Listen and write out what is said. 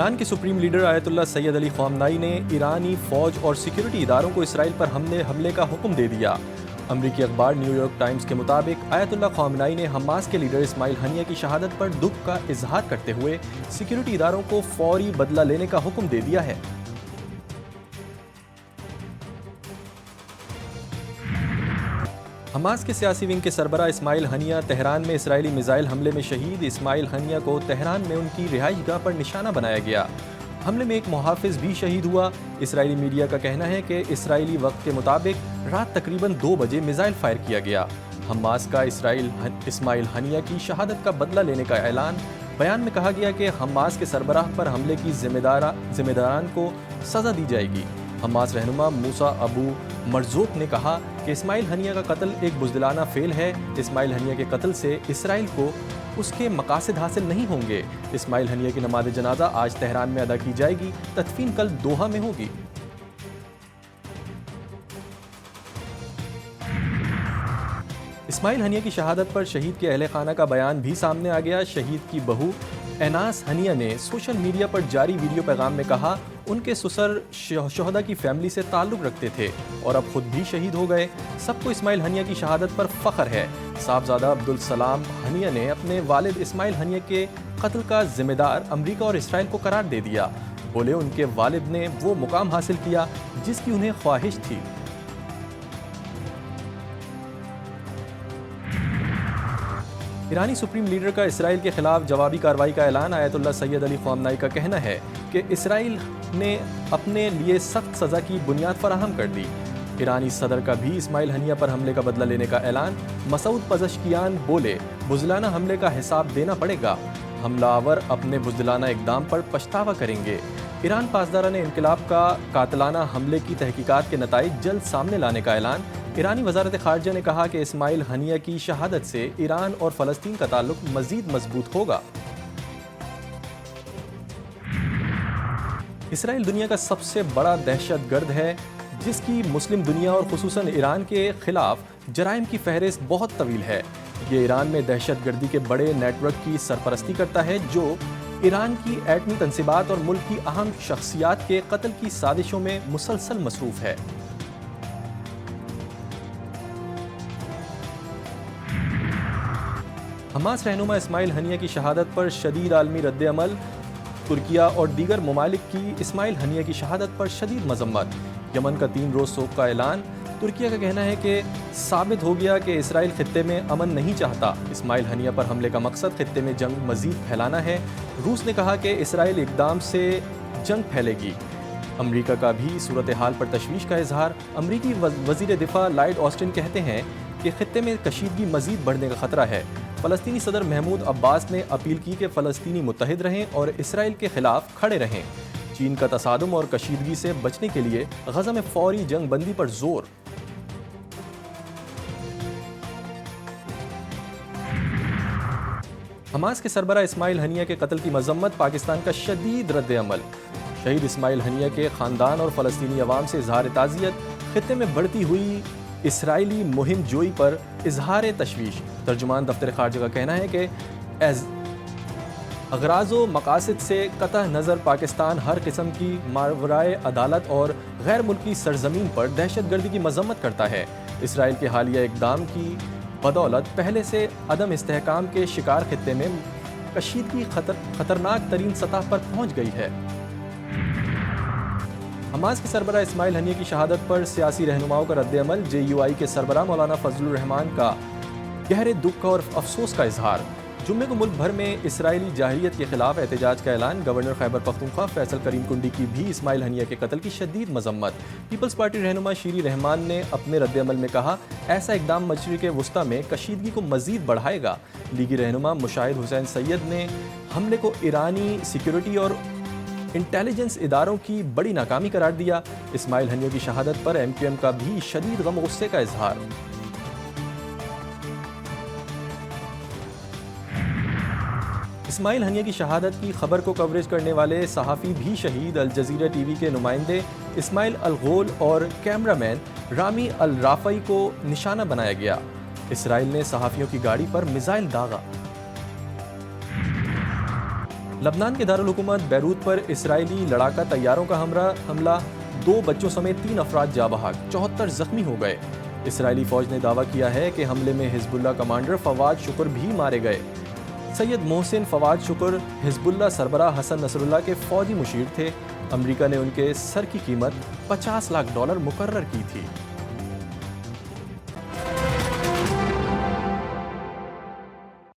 ایران کے supreme leader آیت اللہ سید علی خامنائی نے ایرانی فوج اور سیکیورٹی اداروں کو اسرائیل پر حملے کا حکم دے دیا۔ امریکی اخبار نیو یارک ٹائمز کے مطابق آیت اللہ خامنائی نے حماس کے لیڈر اسماعیل ہنیہ کی شہادت پر دکھ کا اظہار کرتے ہوئے سیکیورٹی اداروں کو فوری بدلہ لینے کا حکم دے دیا ہے۔ حماس کے سیاسی ونگ کے سربراہ اسماعیل ہنیہ تہران میں اسرائیلی میزائل حملے میں شہید۔ اسماعیل ہنیہ کو تہران میں ان کی رہائش گاہ پر نشانہ بنایا گیا۔ حملے میں ایک محافظ بھی شہید ہوا۔ اسرائیلی میڈیا کا کہنا ہے کہ اسرائیلی وقت کے مطابق رات تقریباً 2 بجے میزائل فائر کیا گیا۔ حماس کا اسماعیل ہنیہ کی شہادت کا بدلہ لینے کا اعلان۔ بیان میں کہا گیا کہ حماس کے سربراہ پر حملے کی ذمہ داران کو سزا دی جائے گی۔ حماس رہنما موسیٰ ابو مرزوق نے کہا کہ اسماعیل ہنیہ کا قتل ایک بزدلانہ فعل ہے۔ اسماعیل ہنیہ کے قتل سے اسرائیل کو اس کے مقاصد حاصل نہیں ہوں گے۔ اسماعیل ہنیہ کی نماز جنازہ آج تہران میں ادا کی جائے گی، تدفین کل دوحہ میں ہوگی۔ اسماعیل ہنیہ کی شہادت پر شہید کے اہل خانہ کا بیان بھی سامنے آ گیا۔ شہید کی بہو ایناس ہنیہ نے سوشل میڈیا پر جاری ویڈیو پیغام میں کہا ان کے سسر شہداء کی فیملی سے تعلق رکھتے تھے اور اب خود بھی شہید ہو گئے۔ سب کو اسماعیل ہنیہ کی شہادت پر فخر ہے۔ صاحبزادہ عبدالسلام ہنیہ نے اپنے والد اسماعیل ہنیہ کے قتل کا ذمہ دار امریکہ اور اسرائیل کو قرار دے دیا۔ بولے ان کے والد نے وہ مقام حاصل کیا جس کی انہیں خواہش تھی۔ ایرانی سپریم لیڈر کا اسرائیل کے خلاف جوابی کارروائی کا اعلان۔ آیت اللہ سید علی خامنائی کا کہنا ہے کہ اسرائیل نے اپنے لیے سخت سزا کی بنیاد فراہم کر دی۔ ایرانی صدر کا بھی اسماعیل ہنیہ پر حملے کا بدلہ لینے کا اعلان۔ مسعود پزشکیان بولے بزدلانہ حملے کا حساب دینا پڑے گا، حملہ آور اپنے بزدلانہ اقدام پر پچھتاوا کریں گے۔ ایران پاسداران انقلاب کا قاتلانہ حملے کی تحقیقات کے نتائج جلد سامنے لانے کا اعلان۔ ایرانی وزارت خارجہ نے کہا کہ اسماعیل ہنیہ کی شہادت سے ایران اور فلسطین کا تعلق مزید مضبوط ہوگا۔ اسرائیل دنیا کا سب سے بڑا دہشت گرد ہے جس کی مسلم دنیا اور خصوصاً ایران کے خلاف جرائم کی فہرست بہت طویل ہے۔ یہ ایران میں دہشت گردی کے بڑے نیٹ ورک کی سرپرستی کرتا ہے جو ایران کی ایٹمی تنصیبات اور ملک کی اہم شخصیات کے قتل کی سازشوں میں مسلسل مصروف ہے۔ حماس رہنما اسماعیل ہنیہ کی شہادت پر شدید عالمی رد عمل۔ ترکیہ اور دیگر ممالک کی اسماعیل ہنیہ کی شہادت پر شدید مذمت۔ یمن کا 3 روز سوگ کا اعلان۔ ترکیہ کا کہنا ہے کہ ثابت ہو گیا کہ اسرائیل خطے میں امن نہیں چاہتا۔ اسماعیل ہنیہ پر حملے کا مقصد خطے میں جنگ مزید پھیلانا ہے۔ روس نے کہا کہ اسرائیل اقدام سے جنگ پھیلے گی۔ امریکہ کا بھی صورتحال پر تشویش کا اظہار۔ امریکی وزیر دفاع لائیڈ آسٹن کہتے ہیں کہ خطے میں کشیدگی مزید بڑھنے کا خطرہ ہے۔ فلسطینی صدر محمود عباس نے اپیل کی کہ فلسطینی متحد رہیں اور اسرائیل کے خلاف کھڑے رہیں۔ چین کا تصادم اور کشیدگی سے بچنے کے لیے غزہ میں فوری جنگ بندی پر زور۔ حماس کے سربراہ اسماعیل ہنیہ کے قتل کی مذمت۔ پاکستان کا شدید رد عمل۔ شہید اسماعیل ہنیہ کے خاندان اور فلسطینی عوام سے اظہار تعزیت۔ خطے میں بڑھتی ہوئی اسرائیلی مہم جوئی پر اظہار تشویش۔ ترجمان دفتر خارجہ کا کہنا ہے کہ اغراض و مقاصد سے قطع نظر پاکستان ہر قسم کی ماورائے عدالت اور غیر ملکی سرزمین پر دہشت گردی کی مذمت کرتا ہے۔ اسرائیل کے حالیہ اقدام کی بدولت پہلے سے عدم استحکام کے شکار خطے میں کشیدگی خطرناک ترین سطح پر پہنچ گئی ہے۔ حماس کے سربراہ اسماعیل ہنیہ کی شہادت پر سیاسی رہنماؤں کا رد عمل۔ JUI کے سربراہ مولانا فضل الرحمان کا گہرے دکھ اور افسوس کا اظہار۔ جمعے کو ملک بھر میں اسرائیلی جارحیت کے خلاف احتجاج کا اعلان۔ گورنر خیبر پختونخوا فیصل کریم کنڈی کی بھی اسماعیل ہنیہ کے قتل کی شدید مذمت۔ پیپلز پارٹی رہنما شیری رحمان نے اپنے رد عمل میں کہا ایسا اقدام مشرق وسطیٰ میں کشیدگی کو مزید بڑھائے گا۔ لیگی رہنما مشاہد حسین سید نے حملے کو ایرانی سیکیورٹی اور انٹیلیجنس اداروں کی بڑی ناکامی قرار دیا۔ اسماعیل ہنیہ کی شہادت پر MQM کا بھی شدید غم و غصے کا اظہار۔ اسماعیل ہنیہ کی شہادت کی خبر کو کوریج کرنے والے صحافی بھی شہید۔ الجزیرہ ٹی وی کے نمائندے اسماعیل الغول اور کیمرہ مین رامی الرافعی کو نشانہ بنایا گیا۔ اسرائیل نے صحافیوں کی گاڑی پر میزائل داغا۔ لبنان کے دارالحکومت بیروت پر اسرائیلی لڑاکا طیاروں کا حملہ 2 بچوں سمیت 3 افراد جاں بحق، 74 زخمی ہو گئے۔ اسرائیلی فوج نے دعویٰ کیا ہے کہ حملے میں حزب اللہ کمانڈر فواد شکر بھی مارے گئے۔ سید محسن فواد شکر حزب اللہ سربراہ حسن نصر اللہ کے فوجی مشیر تھے۔ امریکہ نے ان کے سر کی قیمت $50 لاکھ مقرر کی تھی۔